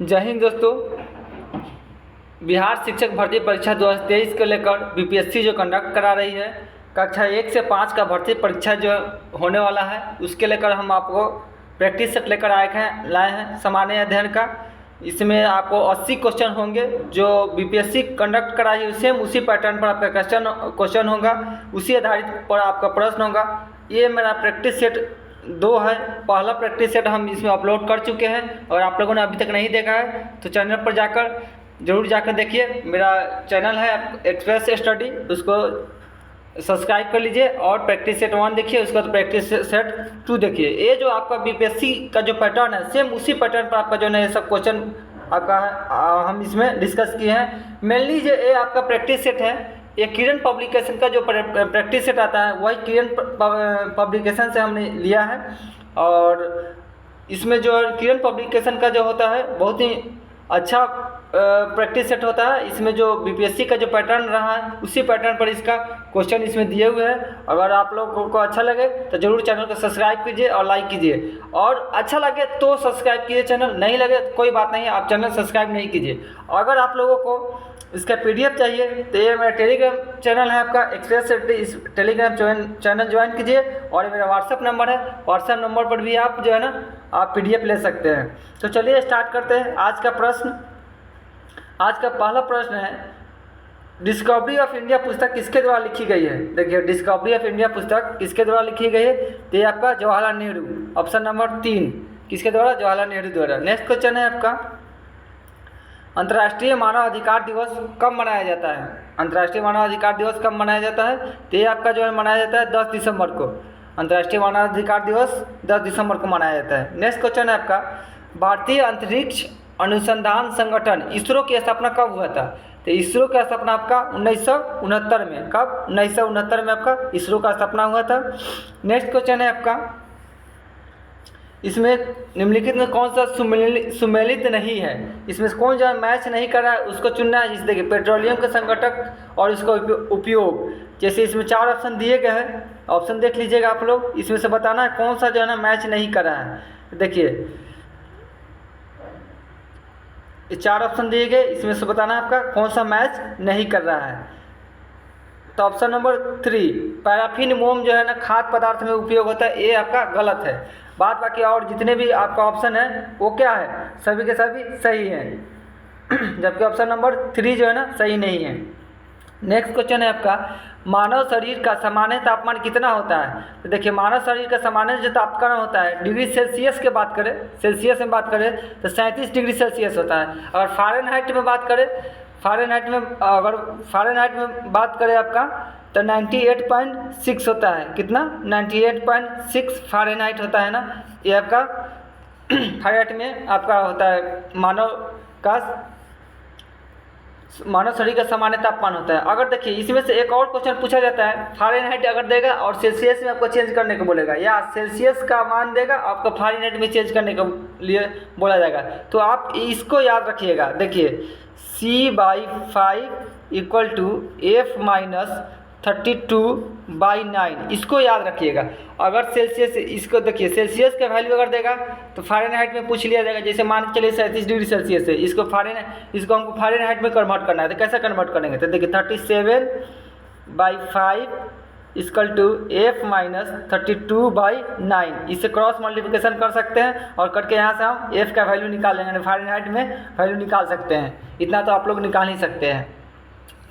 जय हिंद दोस्तों। बिहार शिक्षक भर्ती परीक्षा 2023 को लेकर बीपीएससी जो कंडक्ट करा रही है, कक्षा 1 से 5 का भर्ती परीक्षा जो होने वाला है, उसके लेकर हम आपको प्रैक्टिस सेट लेकर लाए हैं सामान्य अध्ययन का। इसमें आपको 80 क्वेश्चन होंगे जो बीपीएससी कंडक्ट कराई है, सेम उसी पैटर्न पर आपका क्वेश्चन होगा, उसी आधारित पर आपका प्रश्न होगा। ये मेरा प्रैक्टिस सेट 2 है। पहला प्रैक्टिस सेट हम इसमें अपलोड कर चुके हैं और आप लोगों ने अभी तक नहीं देखा है तो चैनल पर जाकर ज़रूर जाकर देखिए। मेरा चैनल है एक्सप्रेस स्टडी, उसको सब्सक्राइब कर लीजिए और प्रैक्टिस सेट 1 देखिए, उसका तो प्रैक्टिस सेट 2 देखिए। ये जो आपका बीपीएससी का जो पैटर्न है, सेम उसी पैटर्न पर आपका जो है सब क्वेश्चन आपका हम इसमें डिस्कस किए हैं। मेनली जो ये आपका प्रैक्टिस सेट है, ये किरण पब्लिकेशन का जो प्रैक्टिस सेट आता है वही किरण पब्लिकेशन से हमने लिया है। और इसमें जो किरण पब्लिकेशन का जो होता है बहुत ही अच्छा प्रैक्टिस सेट होता है। इसमें जो बीपीएससी का जो पैटर्न रहा है उसी पैटर्न पर इसका क्वेश्चन इसमें दिए हुए हैं। अगर आप लोगों को अच्छा लगे तो ज़रूर चैनल को सब्सक्राइब कीजिए और लाइक कीजिए, और अच्छा लगे तो सब्सक्राइब कीजिए, चैनल नहीं लगे तो कोई बात नहीं, आप चैनल सब्सक्राइब नहीं कीजिए। अगर आप लोगों को इसका पीडीएफ चाहिए तो ये मेरा टेलीग्राम चैनल है आपका एक्सप्रेस सेट, इस टेलीग्राम चैनल ज्वाइन कीजिए। और ये मेरा व्हाट्सअप नंबर है, व्हाट्सअप नंबर पर भी आप जो है ना आप पीडीएफ ले सकते हैं। तो चलिए स्टार्ट करते हैं आज का प्रश्न। आज का पहला प्रश्न है, डिस्कवरी ऑफ इंडिया पुस्तक किसके द्वारा लिखी गई है। देखिए, डिस्कवरी ऑफ इंडिया पुस्तक किसके द्वारा लिखी गई है, तो ये आपका जवाहरलाल नेहरू, ऑप्शन नंबर 3 किसके द्वारा, जवाहरलाल नेहरू द्वारा। नेक्स्ट क्वेश्चन है आपका, अंतर्राष्ट्रीय मानव अधिकार दिवस कब मनाया जाता है। अंतर्राष्ट्रीय मानव अधिकार दिवस कब मनाया जाता है, तो ये आपका जो है मनाया जाता है 10 दिसंबर को। अंतर्राष्ट्रीय मानव अधिकार दिवस 10 दिसंबर को मनाया जाता है। नेक्स्ट क्वेश्चन है आपका, भारतीय अंतरिक्ष अनुसंधान संगठन इसरो की स्थापना कब हुआ था। तो इसरो का स्थापना आपका 1969 में, कब, 1969 में आपका इसरो का स्थापना हुआ था। नेक्स्ट क्वेश्चन है आपका, इसमें निम्नलिखित में कौन सा सुमेलित नहीं है। इसमें कौन जो मैच नहीं कर रहा है उसको चुनना है। जैसे देखिए, पेट्रोलियम का संगठक और इसका उपयोग, जैसे इसमें 4 ऑप्शन दिए गए हैं, ऑप्शन देख लीजिएगा आप लोग, इसमें से बताना है कौन सा जो है ना मैच नहीं कर रहा है। देखिए, ये 4 ऑप्शन दिए गए, इसमें से बताना है आपका कौन सा मैच नहीं कर रहा है। तो ऑप्शन नंबर 3 पैराफिन मोम जो है ना खाद्य पदार्थ में उपयोग होता है, ये आपका गलत है। बाकी और जितने भी आपका ऑप्शन है वो क्या है, सभी के सभी सही हैं, जबकि ऑप्शन नंबर 3 जो है ना सही नहीं है। नेक्स्ट क्वेश्चन है आपका, मानव शरीर का सामान्य तापमान कितना होता है। तो देखिए, मानव शरीर का सामान्य जो तापमान होता है, डिग्री सेल्सियस के बात करें, सेल्सियस में बात करें तो 37 डिग्री सेल्सियस होता है। अगर फ़ारेनहाइट में बात करें, फ़ारेनहाइट में बात करें आपका तो 98.6 होता है। कितना, 98.6 फ़ारेनहाइट होता है ना, ये आपका फ़ारेनहाइट में आपका होता है मानव शरीर का सामान्य तापमान होता है। अगर देखिए, इसमें से एक और क्वेश्चन पूछा जाता है, फ़ारेनहाइट अगर देगा और सेल्सियस में आपको चेंज करने को बोलेगा, या सेल्सियस का मान देगा आपको फ़ारेनहाइट में चेंज करने के लिए बोला जाएगा, तो आप इसको याद रखिएगा। देखिए, C/5 = F - 32/9, इसको याद रखिएगा। अगर सेल्सियस, इसको देखिए, सेल्सियस का वैल्यू अगर देगा तो फ़ारेनहाइट में पूछ लिया जाएगा। जैसे मान के चलिए 37 डिग्री सेल्सियस है, इसको हमको फ़ारेनहाइट में कन्वर्ट करना है, तो कैसे कन्वर्ट करेंगे। तो देखिए, 37/5 = F - 32/9, इससे क्रॉस मल्टीप्लिकेशन कर सकते हैं और करके यहाँ से हम F का वैल्यू निकाल लेंगे, फ़ारेनहाइट में वैल्यू निकाल सकते हैं। इतना तो आप लोग निकाल ही सकते हैं।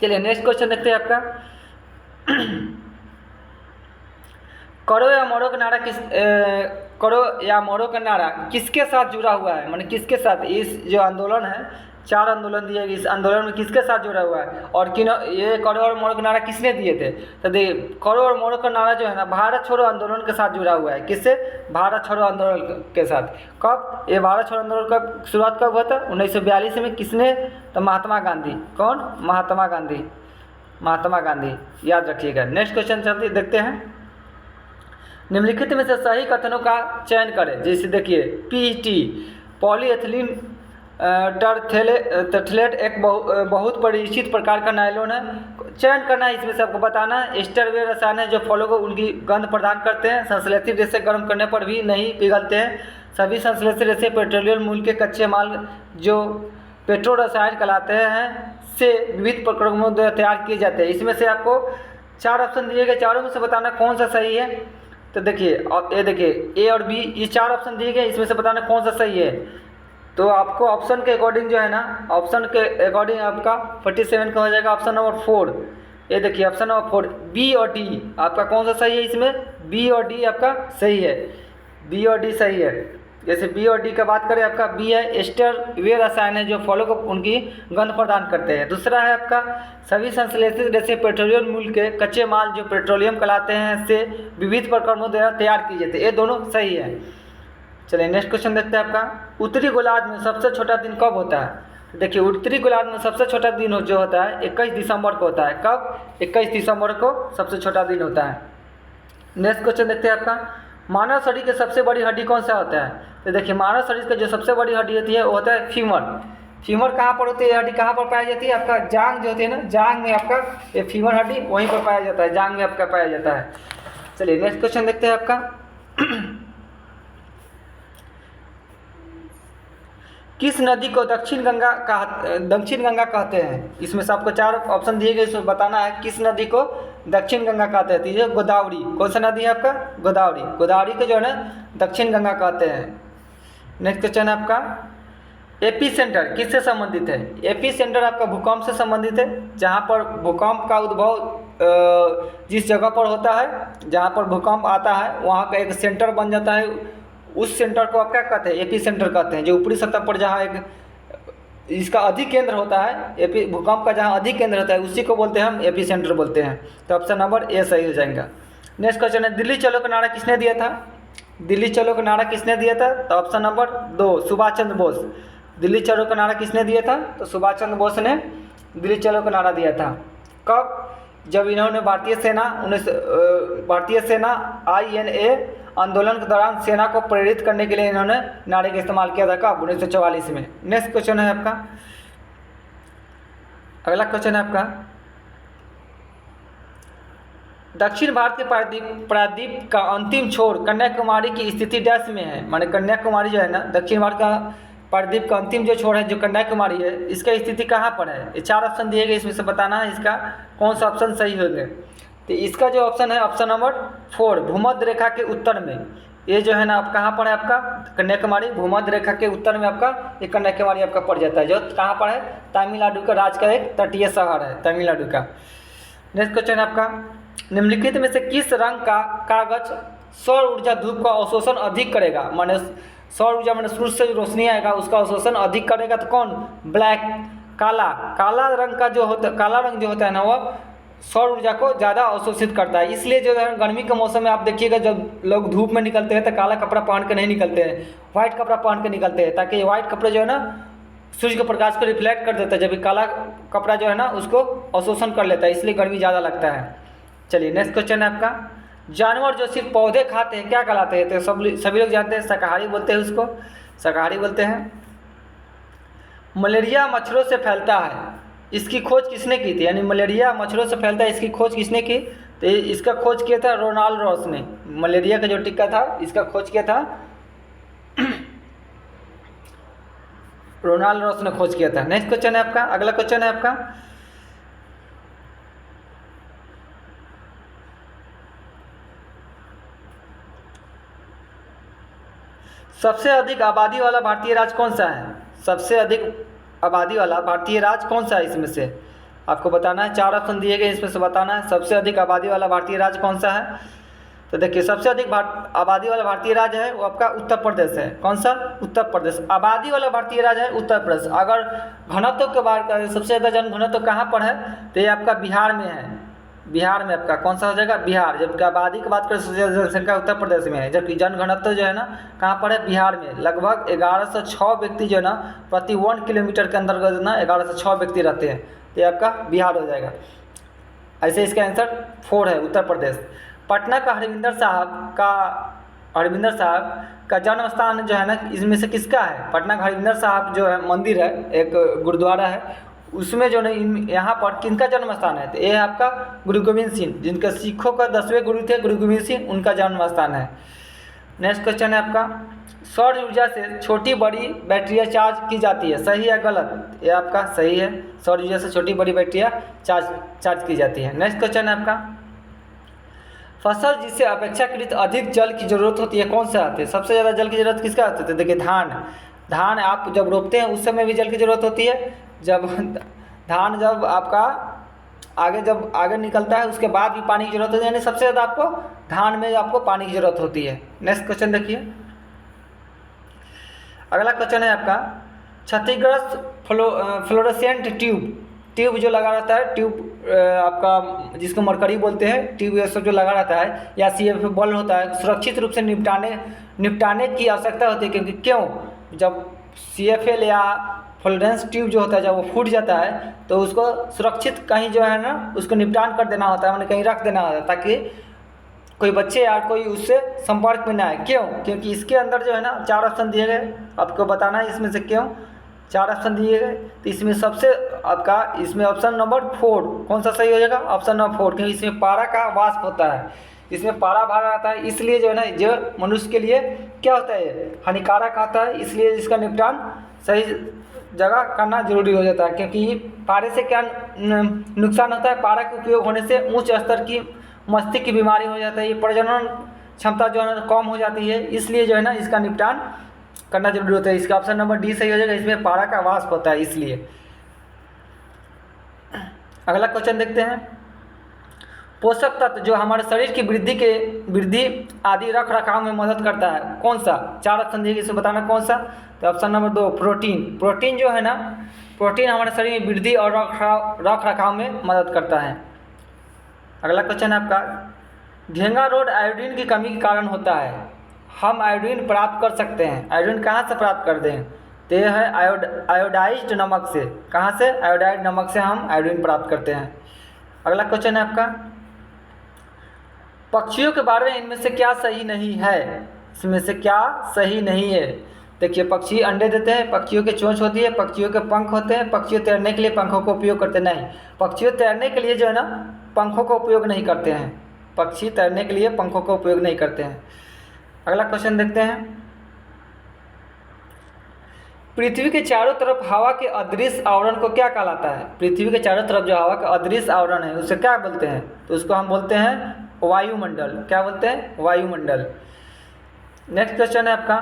चलिए नेक्स्ट क्वेश्चन देखते हैं आपका, करो या मरो का नारा किसके साथ जुड़ा हुआ है, माने किसके साथ, इस जो आंदोलन है, 4 आंदोलन दिए गए, इस आंदोलन में किसके साथ जुड़ा हुआ है और ये करो और मरो का नारा किसने दिए थे। तो देखिए, करो और मरो का नारा जो है ना भारत छोड़ो आंदोलन के साथ जुड़ा हुआ है। किससे, भारत छोड़ो आंदोलन के साथ। कब, ये भारत छोड़ो आंदोलन का शुरुआत कब हुआ था, 1942 में। किसने, तो महात्मा गांधी। कौन, महात्मा गांधी, याद रखिएगा। नेक्स्ट क्वेश्चन चलते देखते हैं, निम्नलिखित में से सही कथनों का चयन करें। जैसे देखिए, PET पॉलीएथिलीन टरथलेट एक बहुत परिचित प्रकार का नायलॉन है। चयन करना है, इसमें से आपको बताना है। एस्टर वे रसायन है जो फलों को उनकी गंध प्रदान करते हैं, संश्लेषित जैसे गर्म करने पर भी नहीं पिघलते हैं। सभी संश्लेषित रेसे पेट्रोलियम मूल के कच्चे माल जो पेट्रो रसायन कहलाते हैं से विविध प्रक्रमों द्वारा तैयार किए जाते हैं। इसमें से आपको 4 ऑप्शन दिए गए, चारों में से बताना कौन सा सही है। तो देखिए ये देखिए ए और बी ये 4 ऑप्शन दिए गए, इसमें से बताना कौन सा सही है। तो आपको ऑप्शन के अकॉर्डिंग जो है ना, ऑप्शन के अकॉर्डिंग आपका 47 का हो जाएगा ऑप्शन नंबर 4। ये देखिए ऑप्शन नंबर 4 बी और डी आपका कौन सा सही है। इसमें बी और डी आपका सही है, बी और डी सही है। जैसे बी और डी का बात करें, आपका बी है एस्टर वे रसायन है जो फलों को उनकी गंध प्रदान करते हैं। दूसरा है आपका सभी संश्लेषित रेसे पेट्रोलियम मूल के कच्चे माल जो पेट्रोलियम कहलाते हैं से विविध प्रक्रमों द्वारा तैयार किए जाते हैं। ये दोनों सही है। चलिए नेक्स्ट क्वेश्चन देखते हैं आपका। उत्तरी गोलार्ध में सबसे छोटा दिन कब होता है। तो देखिए उत्तरी गोलार्ध में सबसे छोटा दिन जो होता है 21 दिसंबर को होता है। कब? 21 दिसंबर को सबसे छोटा दिन होता है। नेक्स्ट क्वेश्चन देखते हैं आपका। मानव शरीर की सबसे बड़ी हड्डी कौन सा होता है। तो देखिए मानव शरीर का जो सबसे बड़ी हड्डी होती है वो होता है फीमर। फीमर कहाँ पर होती है, हड्डी कहाँ पर पाई जाती है, आपका जांग जो होती है ना, जांग में आपका ये फीमर हड्डी वहीं पर पाया जाता है, जांग में आपका पाया जाता है। चलिए नेक्स्ट क्वेश्चन देखते हैं आपका। किस नदी को दक्षिण गंगा कहते हैं। इसमें से आपको 4 ऑप्शन दिए गए, इसमें बताना है किस नदी को दक्षिण गंगा कहते हैं। तो ये गोदावरी, कौन सा नदी है आपका, गोदावरी। गोदावरी को जो है ना दक्षिण गंगा कहते हैं। नेक्स्ट क्वेश्चन है आपका। एपी सेंटर किससे संबंधित है। एपी सेंटर आपका भूकंप से संबंधित है। जहाँ पर भूकंप का उद्भव जिस जगह पर होता है, जहाँ पर भूकंप आता है वहाँ का एक सेंटर बन जाता है, उस सेंटर को आप क्या कहते हैं, एपी सेंटर कहते हैं। जो ऊपरी सतह पर जहाँ एक इसका अधिक केंद्र होता है, एपी भूकंप का जहाँ अधिक केंद्र होता है उसी को बोलते हैं हम एपी सेंटर बोलते हैं। तो ऑप्शन नंबर ए सही हो जाएगा। नेक्स्ट क्वेश्चन है। दिल्ली चलो का नारा किसने दिया था। दिल्ली चलो का नारा किसने दिया था। तो ऑप्शन नंबर 2 सुभाष चंद्र बोस। दिल्ली चलो का नारा किसने दिया था। तो सुभाष चंद्र बोस ने दिल्ली चलो का नारा दिया था। कब? जब इन्होंने भारतीय सेना INA आंदोलन के दौरान सेना को प्रेरित करने के लिए इन्होंने नारे का इस्तेमाल किया था। कब? 1944 में। नेक्स्ट क्वेश्चन है आपका। अगला क्वेश्चन है आपका। दक्षिण भारत के प्रायद्वीप का अंतिम छोर कन्याकुमारी की स्थिति डैश में है। माने कन्याकुमारी जो है ना, दक्षिण भारत का प्रायद्वीप का अंतिम जो छोर है जो कन्याकुमारी है, इसका स्थिति कहाँ पर है। ये 4 ऑप्शन दिए गए, इसमें से बताना है इसका कौन सा ऑप्शन सही होगा। तो इसका जो ऑप्शन है ऑप्शन नंबर 4 भूमध्य रेखा के उत्तर में। ये जो है ना आप कहाँ पर है आपका कन्याकुमारी, भूमध्य रेखा के उत्तर में आपका ये कन्याकुमारी आपका पड़ जाता है, जो कहाँ पर है तमिलनाडु का राज्य का एक तटीय शहर है, तमिलनाडु का। नेक्स्ट क्वेश्चन है आपका। निम्नलिखित में से किस रंग का कागज सौर ऊर्जा धूप का अवशोषण अधिक करेगा। माने सौर ऊर्जा मैंने सूर्य से जो रोशनी आएगा उसका अवशोषण अधिक करेगा। तो कौन? ब्लैक, काला रंग का जो होता, काला रंग जो होता है ना वह सौर ऊर्जा को ज़्यादा अवशोषित करता है। इसलिए जो है गर्मी के मौसम में आप देखिएगा जब लोग धूप में निकलते हैं तो काला कपड़ा पहन के नहीं निकलते हैं, वाइट कपड़ा पहन के निकलते हैं, ताकि वाइट कपड़े जो है ना सूर्य के प्रकाश को रिफ्लेक्ट कर देता है, जबकि काला कपड़ा जो है ना उसको अवशोषण कर लेता है, इसलिए गर्मी ज़्यादा लगता है। चलिए नेक्स्ट क्वेश्चन है आपका। जानवर जो सिर्फ पौधे खाते हैं क्या कहलाते हैं। तो सभी लोग जानते हैं शाकाहारी बोलते हैं, उसको शाकाहारी बोलते हैं। मलेरिया मच्छरों से फैलता है, इसकी खोज किसने की थी। यानी मलेरिया मच्छरों से फैलता है, इसकी खोज किसने की। तो इसका खोज किया था रोनाल्ड रॉस ने। मलेरिया का जो टीका था इसका खोज किया था रोनाल्ड रॉस ने खोज किया था। नेक्स्ट क्वेश्चन है आपका। अगला क्वेश्चन है आपका। सबसे अधिक आबादी वाला भारतीय राज्य कौन सा है। सबसे अधिक आबादी वाला भारतीय राज्य कौन सा है। इसमें से आपको बताना है, 4 ऑप्शन दिए गए, इसमें से बताना है सबसे अधिक आबादी वाला भारतीय राज्य कौन सा है। तो देखिए सबसे अधिक आबादी वाला भारतीय राज्य है वो आपका उत्तर प्रदेश है। कौन सा? उत्तर प्रदेश। आबादी वाला भारतीय राज्य है उत्तर प्रदेश। अगर घनत्व के बात करें सबसे ज़्यादा जनघनत्व कहाँ पर है तो ये आपका बिहार में है। बिहार में आपका कौन सा हो जाएगा, बिहार। जबकि आबादी की बात करें सबसे ज़्यादा जनसंख्या उत्तर प्रदेश में है, जबकि जनघनत्व जो है ना कहाँ पर है, बिहार में। लगभग 1106 व्यक्ति जो है ना प्रति 1 किलोमीटर के अंदर ना 1106 व्यक्ति रहते हैं, तो ये आपका बिहार हो जाएगा। ऐसे इसका आंसर 4 है, उत्तर प्रदेश। पटना का हरमिंदर साहब का जन्म स्थान जो है ना इसमें से किसका है। पटना का हरमिंदर साहब जो है मंदिर है, एक गुरुद्वारा है, उसमें जो है यहाँ पर किनका जन्म स्थान है। तो ये आपका गुरु गोविंद सिंह, जिनका सिखों का 10वें गुरु थे गुरु गोविंद सिंह, उनका जन्म स्थान है। नेक्स्ट क्वेश्चन है आपका। सौर ऊर्जा से छोटी बड़ी बैटरियाँ चार्ज की जाती है, सही है गलत? ये आपका सही है, सौर ऊर्जा से छोटी बड़ी बैटरियाँ चार्ज की जाती है। नेक्स्ट क्वेश्चन है आपका, फसल जिसे अपेक्षाकृत अधिक जल की ज़रूरत होती है कौन सा आते हैं? सबसे ज़्यादा जल की ज़रूरत किसका होती है? देखिए धान आप जब रोपते हैं उस समय भी जल की ज़रूरत होती है, जब धान जब आपका जब आगे निकलता है उसके बाद भी पानी की ज़रूरत होती है, यानी सबसे ज़्यादा आपको धान में आपको पानी की ज़रूरत होती है। नेक्स्ट क्वेश्चन देखिए, अगला क्वेश्चन है आपका, क्षतिग्रस्त फ्लोरोसेंट ट्यूब जो लगा रहता है, ट्यूब आपका जिसको मरकरी बोलते हैं, ट्यूब ये सब जो लगा रहता है या CFA बल्ब होता है, सुरक्षित रूप से निपटाने की आवश्यकता होती है, क्योंकि क्यों? जब CFA या फ्लोरेंस ट्यूब जो होता है जब वो फूट जाता है तो उसको सुरक्षित कहीं जो है ना उसको निपटान कर देना होता है, मैंने कहीं रख देना होता है, ताकि कोई बच्चे या कोई उससे संपर्क में ना आए। क्यों? क्योंकि इसके अंदर जो है ना 4 ऑप्शन दिए गए, आपको बताना है इसमें से क्यों 4 ऑप्शन दिए गए। तो इसमें सबसे आपका इसमें ऑप्शन नंबर 4 कौन सा सही हो जाएगा? ऑप्शन नंबर 4, क्योंकि इसमें पारा का वाष्प होता है, इसमें पारा भरा रहता है, इसलिए जो है ना जो मनुष्य के लिए क्या होता है, हानिकारक आता है, इसलिए इसका निपटान सही जगह करना जरूरी हो जाता है। क्योंकि पारे से क्या नुकसान होता है? पारा के उपयोग होने से उच्च स्तर की मस्तिष्क की बीमारी हो जाता है, ये प्रजनन क्षमता जो है ना कम हो जाती है, इसलिए जो है ना इसका निपटान करना जरूरी होता है। इसका ऑप्शन नंबर डी सही हो जाएगा, इसमें पारा का वाष्प होता है इसलिए। अगला क्वेश्चन देखते हैं, पोषक तत्व जो हमारे शरीर की वृद्धि आदि रख रखाव में मदद करता है कौन सा? 4 ऑप्शन दिए, इसे बताना कौन सा? तो ऑप्शन नंबर 2 प्रोटीन जो है ना, प्रोटीन हमारे शरीर में वृद्धि और रख रखाव में मदद करता है। अगला क्वेश्चन है आपका, घेंगा रोग आयोडीन की कमी के कारण होता है, हम आयोडीन प्राप्त कर सकते हैं, आयोडीन कहाँ से प्राप्त करते हैं? तो यह है आयोडाइज्ड नमक से। कहाँ से? आयोडाइज्ड नमक से हम आयोडीन प्राप्त करते हैं। अगला क्वेश्चन है आपका, पक्षियों के बारे में इनमें से क्या सही नहीं है? इसमें से क्या सही नहीं है? देखिए, पक्षी अंडे देते हैं, पक्षियों की चोंच होती है, पक्षियों के पंख होते हैं, पक्षियों तैरने के लिए पंखों का उपयोग करते नहीं, पक्षियों तैरने के लिए जो है ना पंखों का उपयोग नहीं करते हैं, पक्षी तैरने के लिए पंखों का उपयोग नहीं करते हैं। अगला क्वेश्चन देखते हैं, पृथ्वी के चारों तरफ हवा के अदृश्य आवरण को क्या कहलाता है? पृथ्वी के चारों तरफ जो हवा का अदृश्य आवरण है उसे क्या बोलते हैं? तो उसको हम बोलते हैं वायुमंडल। क्या बोलते हैं? वायुमंडल। नेक्स्ट क्वेश्चन है आपका,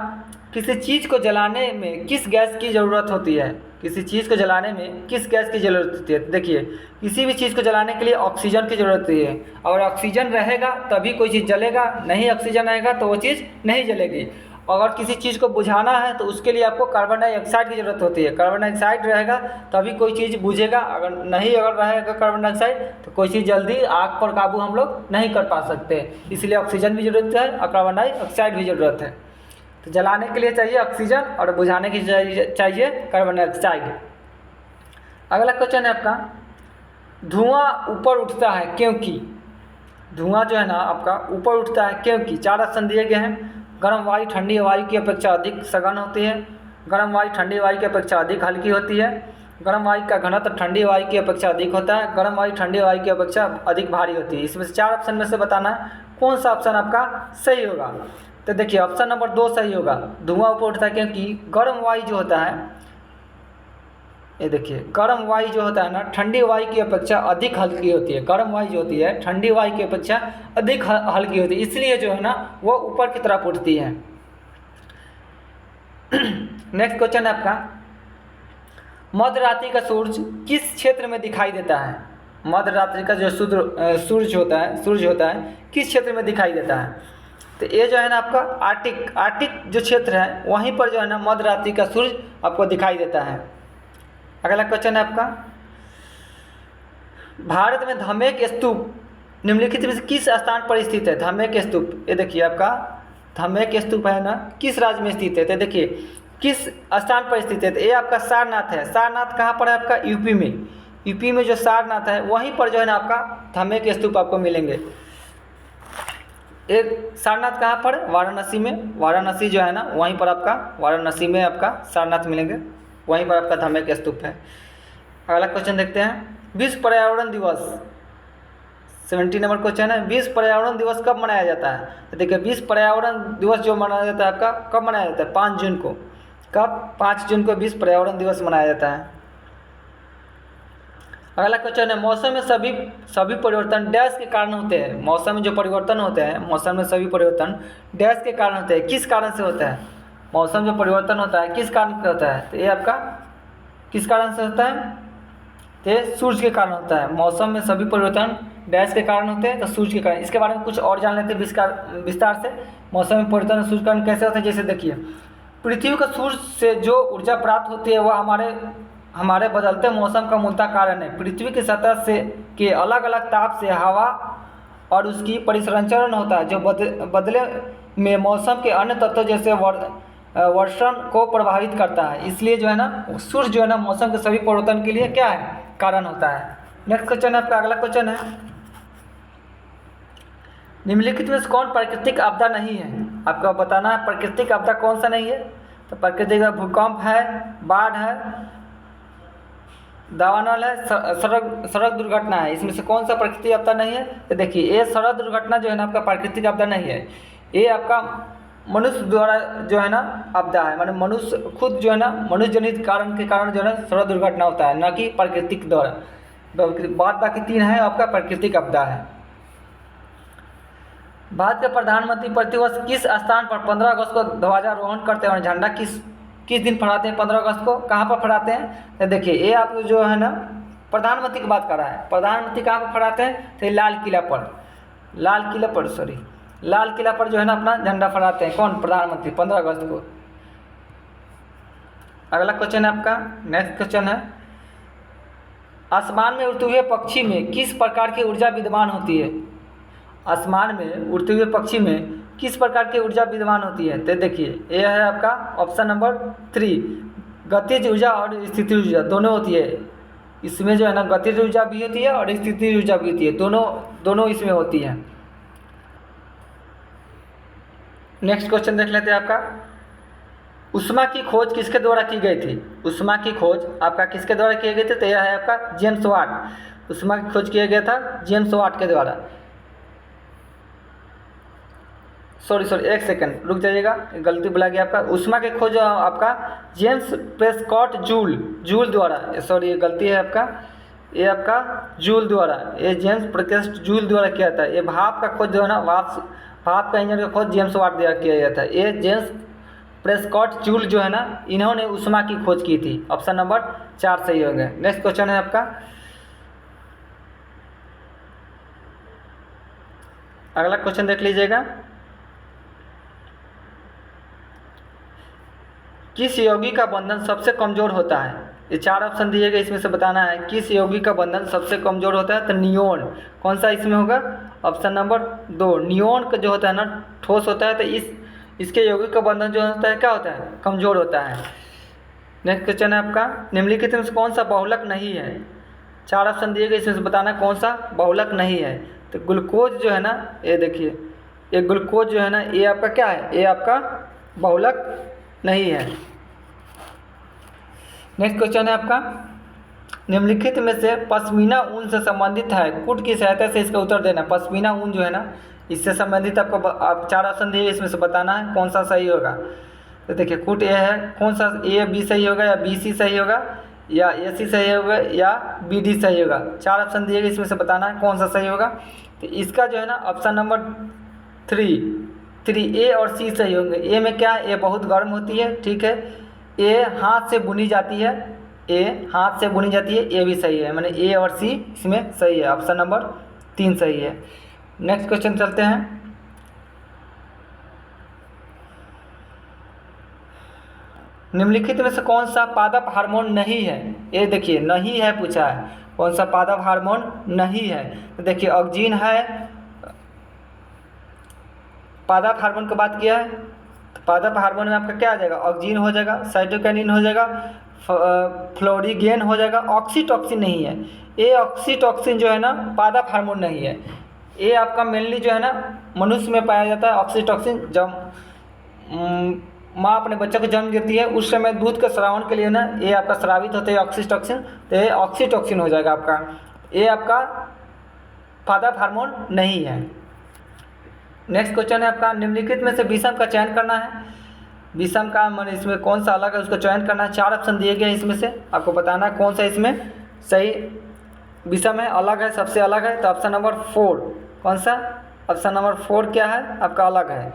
किसी चीज़ को जलाने में किस गैस की ज़रूरत होती है? किसी चीज़ को जलाने में किस गैस की ज़रूरत होती है? देखिए, किसी भी चीज़ को जलाने के लिए ऑक्सीजन की ज़रूरत होती है, अगर ऑक्सीजन रहेगा तभी कोई चीज़ जलेगा, नहीं ऑक्सीजन रहेगा तो वो चीज़ नहीं जलेगी। अगर किसी चीज़ को बुझाना है तो उसके लिए आपको कार्बन डाइऑक्साइड की ज़रूरत होती है, कार्बन डाइऑक्साइड रहेगा तभी कोई चीज़ बुझेगा, अगर रहेगा कार्बन डाइऑक्साइड तो कोई चीज़ जल्दी आग पर काबू हम लोग नहीं कर पा सकते, इसलिए ऑक्सीजन भी ज़रूरत है और कार्बन डाइऑक्साइड भी ज़रूरत है। तो जलाने के लिए चाहिए ऑक्सीजन और बुझाने के लिए चाहिए कार्बन डाइऑक्साइड। अगला क्वेश्चन है आपका, धुआं ऊपर उठता है क्योंकि? धुआं जो है ना आपका ऊपर उठता है क्योंकि 4 ऑप्शन दिए गए हैं। गर्म वायु ठंडी वायु की अपेक्षा अधिक सघन होती है, गर्म वायु ठंडी वायु की अपेक्षा अधिक हल्की होती है, गर्म वायु का घनत्व ठंडी वायु की अपेक्षा अधिक होता है, गर्म वायु ठंडी वायु की अपेक्षा अधिक भारी होती है। इसमें से 4 ऑप्शन में से बताना है कौन सा ऑप्शन आपका सही होगा। तो देखिए, ऑप्शन नंबर 2 सही होगा, धुआं ऊपर उठता है क्योंकि गर्म वायु जो होता है, ये देखिए गर्म वायु जो होता है ना ठंडी वायु की अपेक्षा अधिक हल्की होती है, गर्म वायु जो होती है ठंडी वायु की अपेक्षा अधिक हल्की होती है, इसलिए जो है ना वो ऊपर की तरफ उठती है। नेक्स्ट क्वेश्चन है आपका, मध्यरात्रि का सूरज किस क्षेत्र में दिखाई देता है? मध्यरात्रि का जो सूरज होता है किस क्षेत्र में दिखाई देता है? तो ये जो है ना आपका आर्टिक जो क्षेत्र है वहीं पर जो है ना मध्यरात्रि का सूरज आपको दिखाई देता है। अगला क्वेश्चन है आपका, भारत में धमेक स्तूप निम्नलिखित में से किस स्थान पर स्थित है? धमेक स्तूप, ये देखिए आपका धमेक स्तूप है ना किस राज्य में स्थित है? तो देखिए किस स्थान पर स्थित है, तो ये आपका सारनाथ है। सारनाथ कहाँ पर है आपका? यूपी में। यूपी में जो सारनाथ है वहीं पर जो है ना आपका धमेक स्तूप आपको मिलेंगे। एक सारनाथ कहाँ पर? वाराणसी में। वाराणसी जो है ना वहीं पर आपका वाराणसी में आपका सारनाथ मिलेंगे, वहीं पर आपका धमेक स्तूप है। अगला क्वेश्चन देखते हैं, विश्व पर्यावरण दिवस 70 नंबर क्वेश्चन है, विश्व पर्यावरण दिवस कब मनाया जाता है? तो देखिए विश्व पर्यावरण दिवस जो मनाया जाता है आपका कब मनाया जाता है? 5 जून को। कब? 5 जून को विश्व पर्यावरण दिवस मनाया जाता है। अगला क्वेश्चन है, मौसम में सभी परिवर्तन डैश के कारण होते हैं। मौसम में जो परिवर्तन होते हैं, मौसम में सभी परिवर्तन डैश के कारण होते हैं। किस कारण से होता है? मौसम जो परिवर्तन होता है किस कारण से होता है? तो ये आपका किस कारण से होता है? तो सूर्य के कारण होता है। मौसम में सभी परिवर्तन डैश के कारण होते हैं, तो सूर्य के कारण। इसके बारे में कुछ और जान लेते हैं विस्तार से। मौसम में परिवर्तन सूर्य के कारण कैसे होता है? जैसे देखिए, पृथ्वी को सूर्य से जो ऊर्जा प्राप्त होती है वह हमारे बदलते मौसम का मूलतः कारण है। पृथ्वी की सतह से के अलग अलग ताप से हवा और उसकी परिसंचरण होता है, जो बदले में मौसम के अन्य तत्वों जैसे वर्षण को प्रभावित करता है। इसलिए जो है ना सूर्य जो है ना मौसम के सभी परिवर्तन के लिए क्या है? कारण होता है। नेक्स्ट क्वेश्चन है आपका, अगला क्वेश्चन है, निम्नलिखित में से कौन प्राकृतिक आपदा नहीं है? आपको बताना है प्राकृतिक आपदा कौन सा नहीं है। तो प्राकृतिक भूकंप है, बाढ़ है, दावानल है, सड़क दुर्घटना है। इसमें से कौन सा प्राकृतिक आपदा नहीं है? तो देखिए ये सड़क दुर्घटना जो है ना आपका प्राकृतिक आपदा नहीं है। ये आपका मनुष्य द्वारा जो है ना आपदा है, माने मनुष्य खुद जो है ना मनुष्य जनित कारण के कारण जो है ना सड़क दुर्घटना होता है, ना कि प्राकृतिक द्वारा। बाद बाकी 3 है आपका प्राकृतिक आपदा है। भारत के प्रधानमंत्री प्रतिवर्ष किस स्थान पर 15 अगस्त को ध्वजारोहण करते हैं? झंडा किस दिन फहराते हैं? 15 अगस्त को कहाँ पर फहराते हैं? तो देखिए ये आप जो है ना प्रधानमंत्री की बात कर रहा है। प्रधानमंत्री कहाँ पर फहराते हैं? तो लाल किला पर जो है ना अपना झंडा फहराते हैं। कौन? प्रधानमंत्री, 15 अगस्त को। अगला क्वेश्चन है आपका, नेक्स्ट क्वेश्चन है, आसमान में उड़ते हुए पक्षी में किस प्रकार की ऊर्जा विद्यमान होती है? आसमान में उड़ते हुए पक्षी में किस प्रकार की ऊर्जा विद्यमान होती है? तो देखिए ये है आपका ऑप्शन नंबर 3, गतिज ऊर्जा और स्थितिज ऊर्जा दोनों होती है। इसमें जो है ना गतिज ऊर्जा भी होती है और स्थितिज ऊर्जा भी होती है, दोनों इसमें होती है। नेक्स्ट क्वेश्चन देख लेते हैं आपका, उष्मा की खोज किसके द्वारा की गई थी? उष्मा की खोज आपका किसके द्वारा की गई थी? तो यह है आपका जेम्स वाट। उष्मा की खोज किया गया था जेम्स वाट के द्वारा। सॉरी एक सेकंड रुक जाइएगा, गलती बुला गया आपका। उष्मा की खोज आपका जेम्स प्रेस्कॉट जूल द्वारा, सॉरी ये गलती है आपका, ये आपका जूल द्वारा, ये जेम्स प्रेस्कॉट जूल द्वारा किया था। ये भाप का खोज जो है ना भाप का इंजन का खोज जेम्स वाट द्वारा किया गया था। ये जेम्स प्रेस्कॉट जूल जो है ना इन्होंने उष्मा की खोज की थी। ऑप्शन नंबर 4 सही हो गया। नेक्स्ट क्वेश्चन है आपका, अगला क्वेश्चन देख लीजिएगा, किस यौगिक का बंधन सबसे कमजोर होता है? ये 4 ऑप्शन दिए गए, इसमें से बताना है किस यौगिक का बंधन सबसे कमजोर होता है। तो नियोन, कौन सा इसमें होगा? ऑप्शन नंबर 2, नियोन का जो होता है ना ठोस होता है, तो इसके यौगिक का बंधन जो होता है क्या होता है? कमजोर होता है। नेक्स्ट क्वेश्चन है आपका, निम्नलिखित में से कौन सा बहुलक नहीं है? 4 ऑप्शन दिए गए, इसमें से बताना कौन सा बहुलक नहीं है। तो ग्लूकोज जो है ना, ये देखिए ये ग्लूकोज जो है ना ये आपका क्या है? ये आपका बहुलक नहीं है। नेक्स्ट क्वेश्चन है आपका, निम्नलिखित में से पश्मीना ऊन से संबंधित है, कुट की सहायता से इसका उत्तर देना। पश्मीना ऊन जो है ना इससे संबंधित आपको आप 4 ऑप्शन दिए, इसमें से बताना है कौन सा सही होगा। तो देखिए कुट ए है, कौन सा ए बी सही होगा या बी सी सही होगा या ए सी सही होगा या बी डी सही होगा। 4 ऑप्शन दिए गए, इसमें से बताना है कौन सा सही होगा। तो इसका जो है ना ऑप्शन नंबर 3 ए और सी सही होंगे। ए में क्या है? ए बहुत गर्म होती है, ठीक है। ए हाथ से बुनी जाती है, ए भी सही है, मैंने ए और सी इसमें सही है। ऑप्शन नंबर 3 सही है। नेक्स्ट क्वेश्चन चलते हैं, निम्नलिखित में से कौन सा पादप हार्मोन नहीं है? ये देखिए नहीं है पूछा है, कौन सा पादप हार्मोन नहीं है? तो देखिए ऑक्जीन है, पादप हार्मोन की बात किया है तो पादप हार्मोन में आपका क्या आ जाएगा? ऑक्सीन हो जाएगा, साइटोकिनिन हो जाएगा, फ्लोरीगेन हो जाएगा, ऑक्सीटॉक्सिन नहीं है। ये ऑक्सीटॉक्सिन जो है ना पादप हार्मोन नहीं है। ये आपका मेनली जो है ना मनुष्य में पाया जाता है ऑक्सीटॉक्सिन। जब माँ अपने बच्चे को जन्म देती है उस समय दूध के स्रावन के लिए ना ये आपका स्रावित होता है ऑक्सीटॉक्सिन, तो ये ऑक्सीटॉक्सिन हो जाएगा आपका। ये आपका पादप हार्मोन नहीं है। नेक्स्ट क्वेश्चन है आपका, निम्नलिखित में से विषम का चयन करना है। विषम का मन इसमें कौन सा अलग है उसका चयन करना है। 4 ऑप्शन दिए गए हैं, इसमें से आपको बताना है कौन सा इसमें सही विषम है, अलग है, सबसे अलग है। तो ऑप्शन नंबर 4 कौन सा, ऑप्शन नंबर 4 क्या है आपका, अलग है।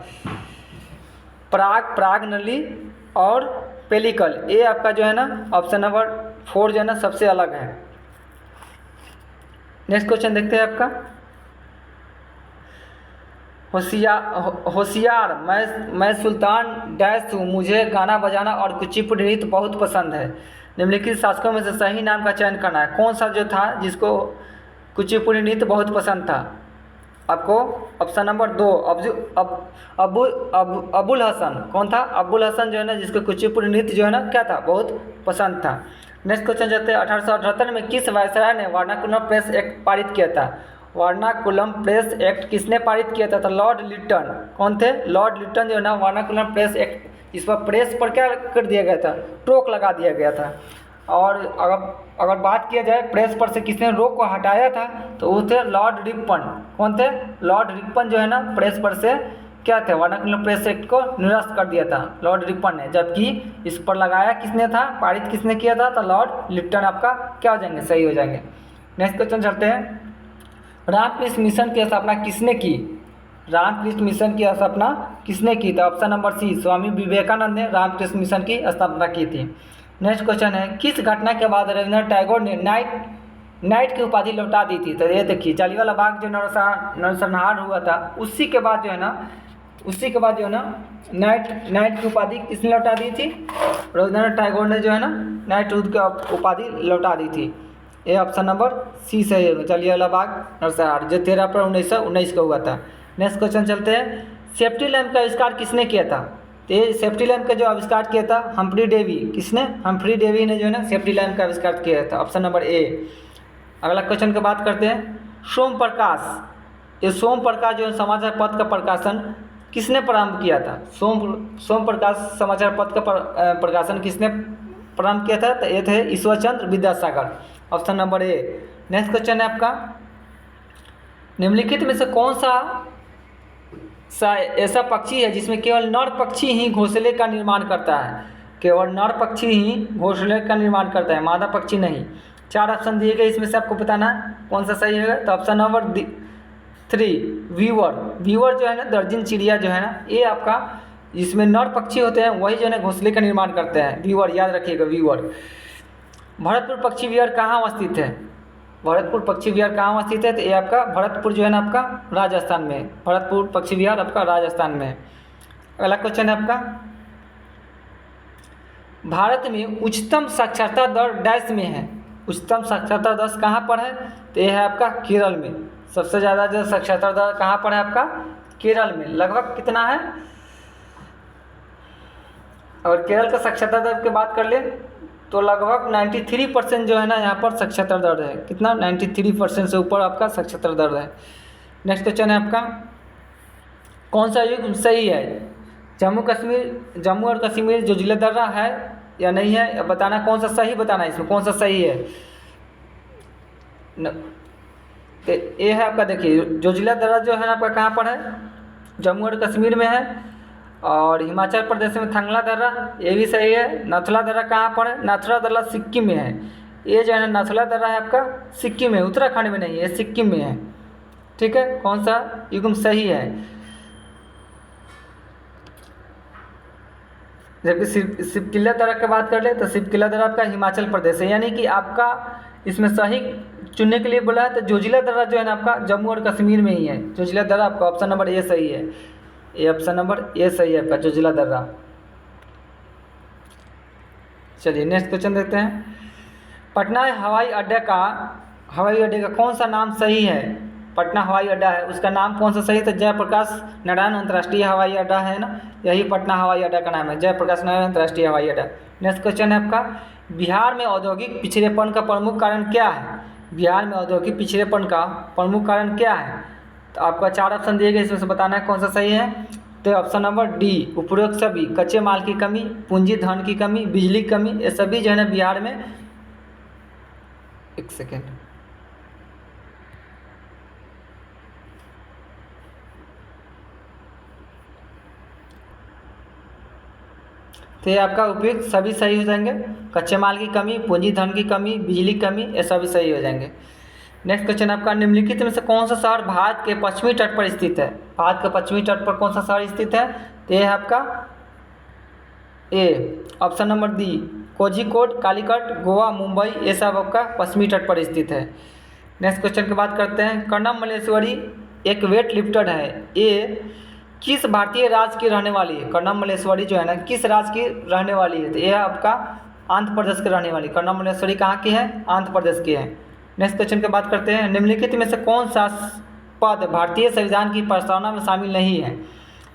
पराग नली और पेलिकल, ये आपका जो है ना ऑप्शन नंबर 4 जो है ना सबसे अलग है। नेक्स्ट क्वेश्चन देखते हैं आपका, होशियार मैं सुल्तान डैश हूँ, मुझे गाना बजाना और कुचिपुड़ी नृत्य बहुत पसंद है। निम्नलिखित शासकों में से सही नाम का चयन करना है। कौन सा जो था जिसको कुचिपुड़ी नृत्य बहुत पसंद था आपको, ऑप्शन नंबर 2 अबुल हसन, कौन था, अबुल हसन जो है ना जिसको कुचिपुड़ी नृत्य जो है ना क्या था बहुत पसंद था। नेक्स्ट क्वेश्चन जाते हैं, 1878 में किस वायसराय ने वर्नाकुलम प्रेस एक्ट पारित किया था। वर्नाकुलम प्रेस एक्ट किसने पारित किया था, तो लॉर्ड लिटन, कौन थे, लॉर्ड लिटन जो है ना वर्नाकुलम प्रेस एक्ट, इस पर प्रेस पर क्या कर दिया गया था, रोक लगा दिया गया था। और अगर बात किया जाए प्रेस पर से किसने रोक को हटाया था, तो वो थे लॉर्ड रिपन, कौन थे, लॉर्ड रिपन जो है ना प्रेस पर से क्या थे, वर्नाकुलम प्रेस एक्ट को निरस्त कर दिया था लॉर्ड रिपन ने। जबकि इस पर लगाया किसने था, पारित किसने किया था, तो लॉर्ड लिप्टन आपका क्या हो जाएंगे, सही हो जाएंगे। नेक्स्ट क्वेश्चन चलते हैं, रामकृष्ण मिशन की स्थापना किसने की। रामकृष्ण मिशन की स्थापना किसने की, तो option number C Swami Vivekananda ने रामकृष्ण मिशन की स्थापना की थी। नेक्स्ट क्वेश्चन है, किस घटना के बाद रविंद्रनाथ टैगोर ने नाइट की उपाधि लौटा दी थी। तो ये देखिए, जालियांवाला बाग जो नरसंहार हुआ था उसी के बाद जो है ना नाइट की उपाधि किसने लौटा दी थी, रविंद्रनाथ टैगोर ने जो है ना नाइट की उपाधि लौटा दी थी। ये ऑप्शन नंबर सी सही है, जालियांवाला बाग नरसंहार जो 13 अप्रैल 1919 को हुआ था। नेक्स्ट क्वेश्चन चलते हैं, सेफ्टी लैम्प का आविष्कार किसने किया था। तो ये सेफ्टी लैम्प का जो आविष्कार किया था हम्फ्री डेवी, किसने, हम्फ्री डेवी ने जो है ना सेफ्टी लैम्प का आविष्कार किया था, ऑप्शन नंबर ए। अगला क्वेश्चन की बात करते हैं, सोम प्रकाश, ये सोम प्रकाश जो है समाचार पत्र का प्रकाशन किसने प्रारंभ किया था। सोम प्रकाश समाचार पत्र का प्रकाशन किसने प्रारंभ किया था, तो ये थे Ishwar Chandra Vidyasagar, option number A. Next question है आपका, निम्नलिखित में से कौन सा ऐसा पक्षी है जिसमें केवल नर पक्षी ही घोंसले का निर्माण करता है। केवल नर पक्षी ही घोंसले का निर्माण करता है, मादा पक्षी नहीं। 4 ऑप्शन दिए गए, इसमें से आपको बताना कौन सा सही है। तो ऑप्शन नंबर 3 व्यूअर जो है ना दर्जन चिड़िया जो है ना ये आपका जिसमें नर पक्षी होते हैं वही जो है ना घोंसले का निर्माण करते हैं, व्यूअर, याद रखिएगा व्यूअर। भरतपुर पक्षी विहार कहाँ स्थित है, भरतपुर पक्षी विहार कहाँ स्थित है, तो ये आपका भरतपुर जो है ना आपका राजस्थान में, भरतपुर पक्षी विहार आपका राजस्थान में। अगला क्वेश्चन है आपका, भारत में उच्चतम साक्षरता दर डैश में है। उच्चतम साक्षरता दर कहाँ पर है, तो यह है आपका केरल में। सबसे ज़्यादा जो साक्षरता दर कहाँ पर है आपका, केरल में। लगभग कितना है, अगर केरल का साक्षरता दर की बात कर ले तो लगभग 93% जो है ना यहाँ पर साक्षरता दर है। कितना, 93% से ऊपर आपका साक्षरता दर है। नेक्स्ट क्वेश्चन है आपका, कौन सा युग सही है। जम्मू और कश्मीर जो जिला दर्रा है या नहीं है, बताना कौन सा सही, बताना इसमें कौन सा सही है। तो ये है आपका, देखिए जो जिला दर्रा जो है ना आपका कहाँ पर है, जम्मू और कश्मीर में है। और हिमाचल प्रदेश में थंगला दर्रा, ये भी सही है। नथुला दर्रा कहाँ पर है, नथुला दर्रा सिक्किम में है। ये जो है ना नथुला दर्रा है आपका सिक्किम में, उत्तराखंड में नहीं है, ये सिक्किम में है। ठीक है, कौन सा युग्म सही है। जबकि सिपकिला दर्रा की बात कर ले तो सिपकिला दर्रा आपका हिमाचल प्रदेश है। यानी कि आपका इसमें सही चुनने के लिए बोला है तो जोजिला दर्रा जो है ना आपका जम्मू और कश्मीर में ही है। जोजिला दर्रा आपका ऑप्शन नंबर ए सही है, ये ऑप्शन नंबर ए सही है आपका जोजिला दर्रा। चलिए नेक्स्ट क्वेश्चन देखते हैं, पटना हवाई अड्डे का कौन सा नाम सही है। पटना हवाई अड्डा है उसका नाम कौन सा सही है, तो जयप्रकाश नारायण अंतर्राष्ट्रीय हवाई अड्डा है ना, यही पटना हवाई अड्डा का नाम है, जयप्रकाश नारायण अंतर्राष्ट्रीय हवाई अड्डा। नेक्स्ट क्वेश्चन है आपका, बिहार में औद्योगिक पिछड़ेपन का प्रमुख कारण क्या है। बिहार में औद्योगिक पिछड़ेपन का प्रमुख कारण क्या है, तो आपका 4 ऑप्शन दिए गए, इसमें से बताना है कौन सा सही है। तो ऑप्शन नंबर डी उपरोक्त सभी, कच्चे माल की कमी, पूंजी धन की कमी, बिजली की कमी, ये सभी जो है ना बिहार में, एक सेकेंड, तो ये आपका उपयुक्त सभी सही हो जाएंगे। कच्चे माल की कमी, पूंजी धन की कमी, बिजली की कमी, ये सभी सही हो जाएंगे। नेक्स्ट क्वेश्चन आपका, निम्नलिखित में से कौन सा शहर भारत के पश्चिमी तट पर स्थित है? भारत के पश्चिमी तट पर कौन सा शहर स्थित है? तो ये है आपका A, option number D, Kozhikode, Calicut, Goa, Mumbai, ये सब आपका पश्चिमी तट पर स्थित है। नेक्स्ट क्वेश्चन की बात करते हैं, कर्णम मल्लेश्वरी एक वेट लिफ्टर है, ये किस भारतीय राज्य की रहने वाली है? कर्णम मल्लेश्वरी जो है ना, किस राज्य की रहने वाली है? तो यह आपका आंध्र प्रदेश की रहने वाली। कर्णम मल्लेश्वरी कहाँ की है? आंध्र प्रदेश की है। नेक्स्ट क्वेश्चन की बात करते हैं, निम्नलिखित में से कौन सा पद भारतीय संविधान की प्रस्तावना में शामिल नहीं है?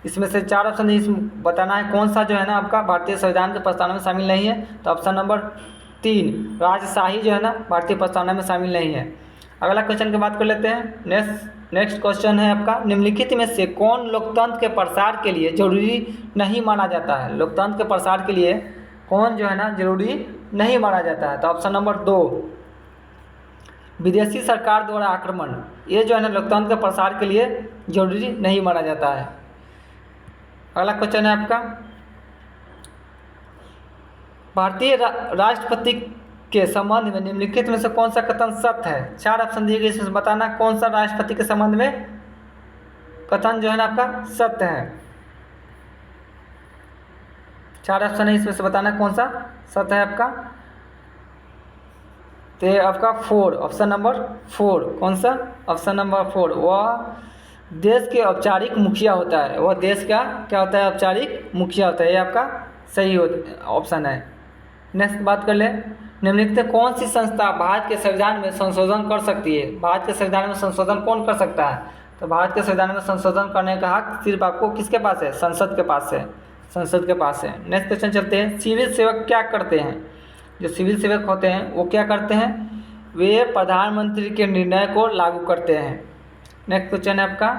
इसमें से 4 ऑप्शन इसमें बताना है कौन सा जो है ना आपका भारतीय संविधान की प्रस्तावना में शामिल नहीं है। तो ऑप्शन नंबर 3, राजशाही जो है ना भारतीय प्रस्तावना में शामिल नहीं है। अगला क्वेश्चन की बात कर लेते हैं। नेक्स्ट क्वेश्चन है आपका, निम्नलिखित में से कौन लोकतंत्र के प्रसार के लिए जरूरी नहीं माना जाता है? लोकतंत्र के प्रसार के लिए कौन जो है ना जरूरी नहीं माना जाता है? तो ऑप्शन नंबर 2, विदेशी सरकार द्वारा आक्रमण, ये जो है ना लोकतंत्र के प्रसार के लिए जरूरी नहीं माना जाता है। अगला क्वेश्चन है आपका, भारतीय राष्ट्रपति के संबंध में निम्नलिखित में से कौन सा कथन सत्य है? 4 ऑप्शन दिए गए, इसमें बताना कौन सा राष्ट्रपति के संबंध में कथन जो है ना आपका सत्य है। 4 ऑप्शन है, इसमें से बताना कौन सा सत्य है आपका। तो आपका 4, ऑप्शन नंबर 4, कौन सा? ऑप्शन नंबर 4, वह देश के औपचारिक मुखिया होता है। वह देश का क्या होता है? औपचारिक मुखिया होता है। ये आपका सही ऑप्शन है। नेक्स्ट बात कर ले, निम्नलिखित कौन सी संस्था भारत के संविधान में संशोधन कर सकती है? भारत के संविधान में संशोधन कौन कर सकता है? तो भारत के संविधान में संशोधन करने का हक सिर्फ आपको किसके पास है? संसद के पास है। संसद के पास है। नेक्स्ट क्वेश्चन चलते हैं, सिविल सेवक क्या करते हैं? जो सिविल सेवक होते हैं वो क्या करते हैं? वे प्रधानमंत्री के निर्णय को लागू करते हैं। नेक्स्ट क्वेश्चन है आपका,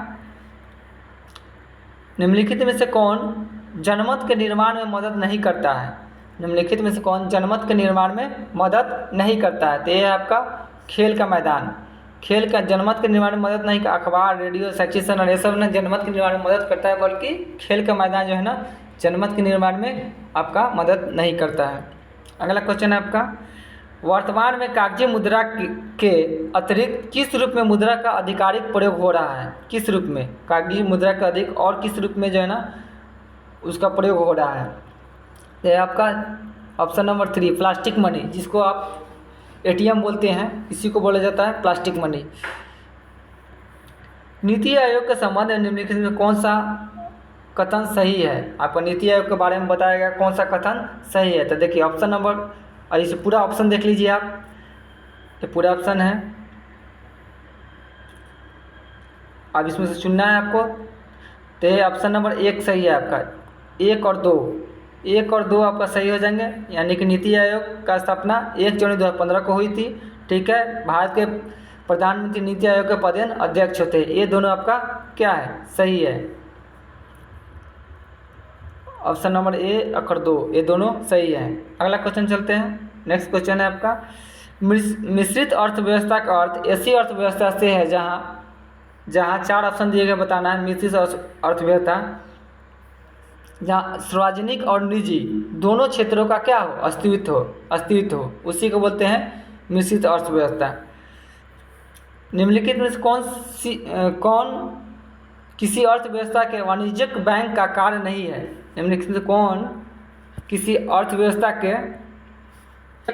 निम्नलिखित में से कौन जनमत के निर्माण में मदद नहीं करता है? निम्नलिखित में से कौन जनमत के निर्माण में मदद नहीं करता है? तो ये है आपका खेल का मैदान। खेल का जनमत के निर्माण में मदद नहीं, अखबार, रेडियो, शैक्षिक संस्थान, ये सब ना जनमत के निर्माण में मदद करता है, बल्कि खेल का मैदान जो है ना जनमत के निर्माण में आपका मदद नहीं करता है। अगला क्वेश्चन है आपका, वर्तमान में कागजी मुद्रा के अतिरिक्त किस रूप में मुद्रा का आधिकारिक प्रयोग हो रहा है? किस रूप में कागजी मुद्रा का अधिक और किस रूप में जो है ना उसका प्रयोग हो रहा है? ये आपका ऑप्शन नंबर 3, प्लास्टिक मनी, जिसको आप एटीएम बोलते हैं, इसी को बोला जाता है प्लास्टिक मनी। नीति आयोग के संबंध में निम्नलिखित में कौन सा कथन सही है? आपको नीति आयोग के बारे में बताया गया कौन सा कथन सही है? तो देखिए ऑप्शन नंबर, और इसे पूरा ऑप्शन देख लीजिए आप, ये पूरा ऑप्शन है, अब इसमें से चुनना है आपको। तो ये ऑप्शन नंबर 1 सही है आपका। 1 और 2 आपका सही हो जाएंगे। यानी कि नीति आयोग का स्थापना 1 जनवरी 2015 को हुई थी। ठीक है, भारत के प्रधानमंत्री नीति आयोग के पदेन अध्यक्ष होते हैं। ये दोनों आपका क्या है? सही है। ऑप्शन नंबर ए और 2 ये दोनों सही है। अगला क्वेश्चन चलते हैं। नेक्स्ट क्वेश्चन है आपका, मिश्रित अर्थव्यवस्था का अर्थ ऐसी अर्थव्यवस्था से है जहाँ 4 ऑप्शन दिए गए, बताना है। मिश्रित अर्थव्यवस्था जहाँ सार्वजनिक और निजी दोनों क्षेत्रों का क्या हो? अस्तित्व हो, उसी को बोलते हैं मिश्रित अर्थव्यवस्था। निम्नलिखित में से कौन किसी अर्थव्यवस्था के वाणिज्यिक बैंक का कार्य नहीं है? निम्नलिखित में से कौन किसी अर्थव्यवस्था के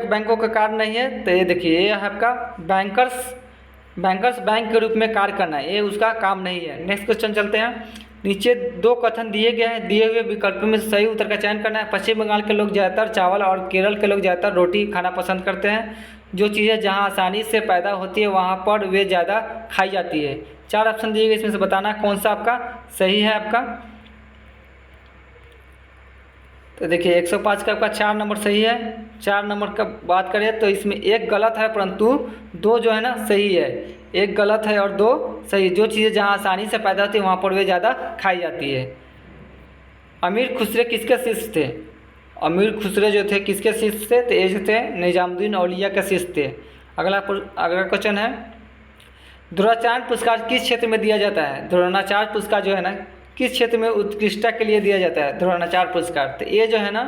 बैंकों का कार्य नहीं है? तो ये देखिए, ये आपका बैंकर्स बैंक के रूप में कार्य करना है, ये उसका काम नहीं है। नेक्स्ट क्वेश्चन चलते हैं। नीचे 2 कथन दिए गए हैं, दिए हुए विकल्पों में सही उत्तर का चयन करना है। पश्चिम बंगाल के लोग ज़्यादातर चावल और केरल के लोग ज़्यादातर रोटी खाना पसंद करते हैं। जो चीज़ें जहां आसानी से पैदा होती है वहां पर वे ज़्यादा खाई जाती है। 4 ऑप्शन दिए गए, इसमें से बताना कौन सा आपका सही है आपका। तो देखिए 105 का आपका 4 नंबर सही है। 4 नंबर का बात करें तो इसमें 1 गलत है, परंतु 2 जो है ना सही है। 1 गलत है और 2 सही। जो चीज़ें जहाँ आसानी से पैदा होती है वहाँ पर वे ज़्यादा खाई जाती है। अमीर खुसरे किसके शिष्य थे? अमीर खुसरे जो थे किसके शिष्य थे? तो ये जो थे निजामुद्दीन औलिया के शिष्य थे। अगला क्वेश्चन है, द्रोणाचार्य पुरस्कार किस क्षेत्र में दिया जाता है? द्रोणाचार्य पुरस्कार जो है ना किस क्षेत्र में उत्कृष्टता के लिए दिया जाता है? द्रोणाचार्य पुरस्कार। तो ये जो है ना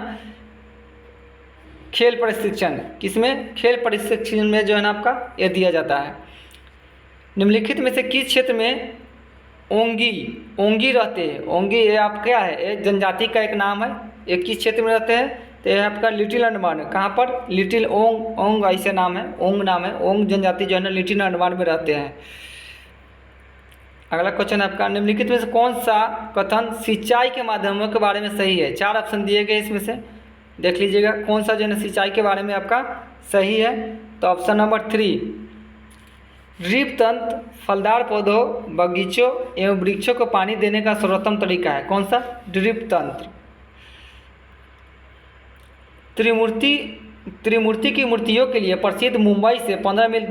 खेल प्रशिक्षण, किसमें? खेल प्रशिक्षण में जो है ना आपका ये दिया जाता है। निम्नलिखित में से किस क्षेत्र में ओंगी रहते हैं? ओंगी ये आप क्या है? एक जनजाति का एक नाम है। एक किस क्षेत्र में रहते हैं? तो यह आपका लिटिल अंडमान है। कहाँ पर? लिटिल ओंग ऐसे नाम है, ओंग नाम है। ओंग जनजाति जो है ना लिटिल अंडमान में रहते हैं। अगला क्वेश्चन है आपका, निम्नलिखित में से कौन सा कथन सिंचाई के माध्यमों के बारे में सही है? 4 ऑप्शन दिए गए, इसमें से देख लीजिएगा कौन सा जो है ना सिंचाई के बारे में आपका सही है। तो ऑप्शन नंबर 3, ड्रिप तंत्र फलदार पौधों, बगीचों एवं वृक्षों को पानी देने का सर्वोत्तम तरीका है। कौन सा? ड्रिप तंत्र। त्रिमूर्ति की मूर्तियों के लिए प्रसिद्ध मुंबई से 15 मील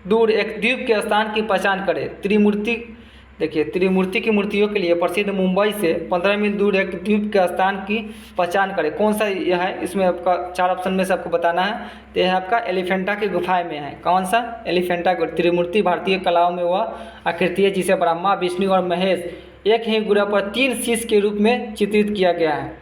दूर एक द्वीप के स्थान की पहचान करें। त्रिमूर्ति, देखिए त्रिमूर्ति की मूर्तियों के लिए प्रसिद्ध मुंबई से 15 मील दूर एक द्वीप के स्थान की पहचान करें। कौन सा यह है? इसमें आपका 4 ऑप्शन में से आपको बताना है। तो यह आपका एलिफेंटा की गुफाएं में है। कौन सा? एलिफेंटा। त्रिमूर्ति भारतीय कलाओं में वह आकृति है जिसे ब्रह्मा, विष्णु और महेश एक ही ग्रह पर 3 शीश के रूप में चित्रित किया गया है।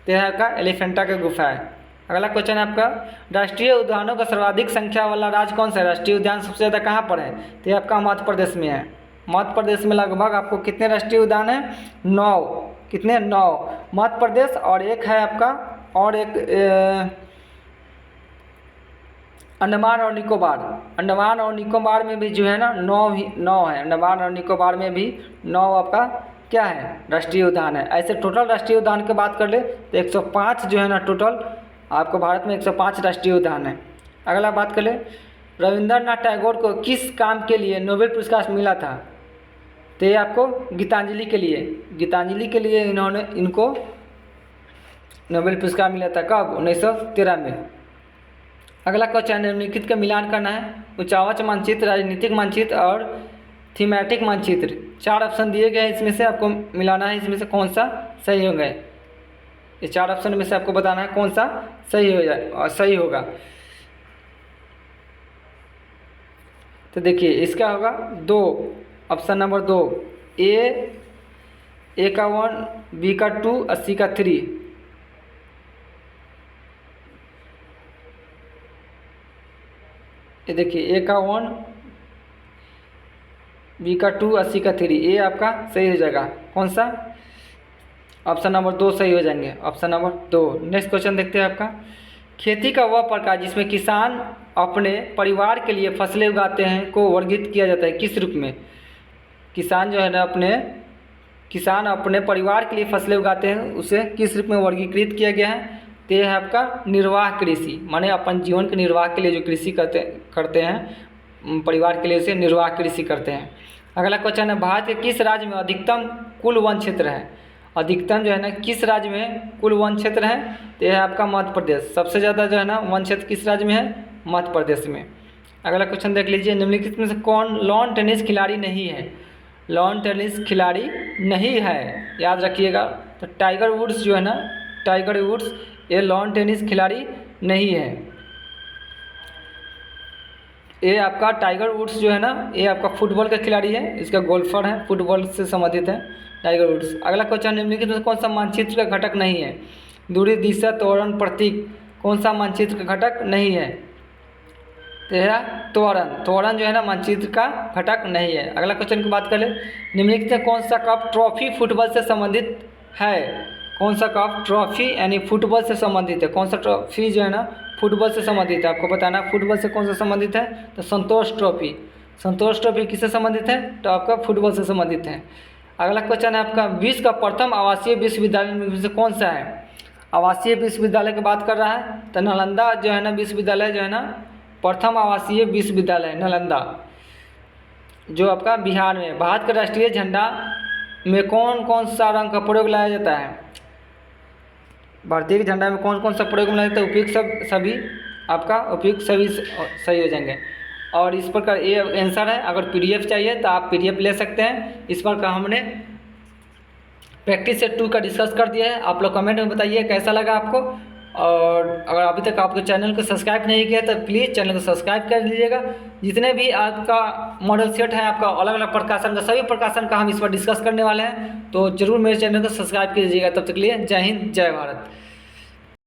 तो यह आपका एलिफेंटा की गुफा है। अगला क्वेश्चन है आपका, राष्ट्रीय उद्यानों का सर्वाधिक संख्या वाला राज्य कौन सा है? राष्ट्रीय उद्यान सबसे ज़्यादा कहाँ पर है? तो यह आपका मध्य प्रदेश में है। मध्य प्रदेश में लगभग आपको कितने राष्ट्रीय उद्यान हैं? 9। कितने? 9 मध्य प्रदेश, और एक है आपका, और एक अंडमान और निकोबार। अंडमान और निकोबार में भी जो है ना 9 है। अंडमान और निकोबार में भी 9 आपका क्या है? राष्ट्रीय उद्यान है। ऐसे टोटल राष्ट्रीय उद्यान की बात कर ले तो 105 जो है ना टोटल आपको भारत में 105 राष्ट्रीय उद्यान है। अगला बात कर ले, रविंद्रनाथ टैगोर को किस काम के लिए नोबेल पुरस्कार मिला था? तो ये आपको गीतांजलि के लिए इनको नोबेल पुरस्कार मिला था। कब? 1913 में। अगला क्वेश्चन, निम्नलिखित का मिलान करना है। उचावच मानचित्र, राजनीतिक मानचित्र और थीमेटिक मानचित्र। 4 ऑप्शन दिए गए हैं, इसमें से आपको मिलाना है। इसमें से कौन सा सही होगा? ये 4 ऑप्शन में से आपको बताना है कौन सा सही होगा। तो देखिए इसका होगा 2, ऑप्शन नंबर 2, ए का 1, बी का 2 और सी का 3। ये देखिए ए का 1, बी का 2 और सी का 3। ए आपका सही हो जाएगा। कौन सा? ऑप्शन नंबर 2 सही हो जाएंगे। Option number 2। नेक्स्ट क्वेश्चन देखते हैं आपका, खेती का वह प्रकार जिसमें किसान अपने परिवार के लिए फसलें उगाते हैं को वर्गीकृत किया जाता है किस रूप में? किसान जो है ना किसान अपने परिवार के लिए फसलें उगाते हैं, उसे किस रूप में वर्गीकृत किया गया है? तो यह है आपका निर्वाह कृषि, माने अपन जीवन के निर्वाह के लिए जो कृषि करते हैं परिवार के लिए, उसे निर्वाह कृषि करते हैं। अगला क्वेश्चन है, भारत के किस राज्य में अधिकतम कुल वन क्षेत्र है? अधिकतम जो है ना किस राज्य में कुल वन क्षेत्र है? तो यह है आपका मध्य प्रदेश। सबसे ज़्यादा जो है ना वन क्षेत्र किस राज्य में है? मध्य प्रदेश में। अगला क्वेश्चन देख लीजिए, निम्नलिखित में से कौन लॉन टेनिस खिलाड़ी नहीं है? लॉन टेनिस खिलाड़ी नहीं है, याद रखिएगा। तो टाइगर वुड्स जो है ना, टाइगर वुड्स ये लॉन टेनिस खिलाड़ी नहीं है। ये आपका टाइगर वुड्स जो है ना ये आपका फुटबॉल का खिलाड़ी है, इसका गोल्फर है, फुटबॉल से संबंधित है टाइगर वुड्स। अगला क्वेश्चन, निम्नलिखित में कौन सा मानचित्र का घटक नहीं है? दूरी, दिशा, त्वरण, प्रतीक, कौन सा मानचित्र का घटक नहीं है? तो यह त्वरण जो है ना मानचित्र का घटक नहीं है। अगला क्वेश्चन की बात करें, निम्नलिखित में कौन सा कप ट्रॉफी फुटबॉल से संबंधित है? कौन सा कप ट्रॉफी यानी फुटबॉल से संबंधित है? कौन सा ट्रॉफी जो है ना फुटबॉल से संबंधित है? आपको बताना फुटबॉल से कौन सा संबंधित है? तो संतोष ट्रॉफी। संतोष ट्रॉफी किससे संबंधित है? तो आपका फुटबॉल से संबंधित है। अगला क्वेश्चन है आपका, विश्व का प्रथम आवासीय विश्वविद्यालय में से कौन सा है? आवासीय विश्वविद्यालय की बात कर रहा है तो नालंदा जो है ना विश्वविद्यालय जो है ना प्रथम आवासीय विश्वविद्यालय नालंदा, जो आपका बिहार में। भारत का राष्ट्रीय झंडा में कौन कौन सा रंग का प्रयोग लाया जाता है? भारतीय झंडा में कौन कौन सा प्रयोग लाया जाता है? उपयुक्त सभी आपका उपयुक्त सभी सही हो जाएंगे। और इस प्रकार ये आंसर है। अगर पीडीएफ चाहिए तो आप पीडीएफ ले सकते हैं। इस पर का हमने प्रैक्टिस सेट 2 का डिस्कस कर दिया है। आप लोग कमेंट में बताइए कैसा लगा आपको। और अगर अभी तक आपके चैनल को सब्सक्राइब नहीं किया तो प्लीज़ चैनल को सब्सक्राइब कर लीजिएगा। जितने भी आपका मॉडल सेट है आपका अलग अलग प्रकाशन का, सभी प्रकाशन का हम इस पर डिस्कस करने वाले हैं, तो जरूर मेरे चैनल को सब्सक्राइब कीजिएगा। तब तक के लिए जय हिंद, जय भारत।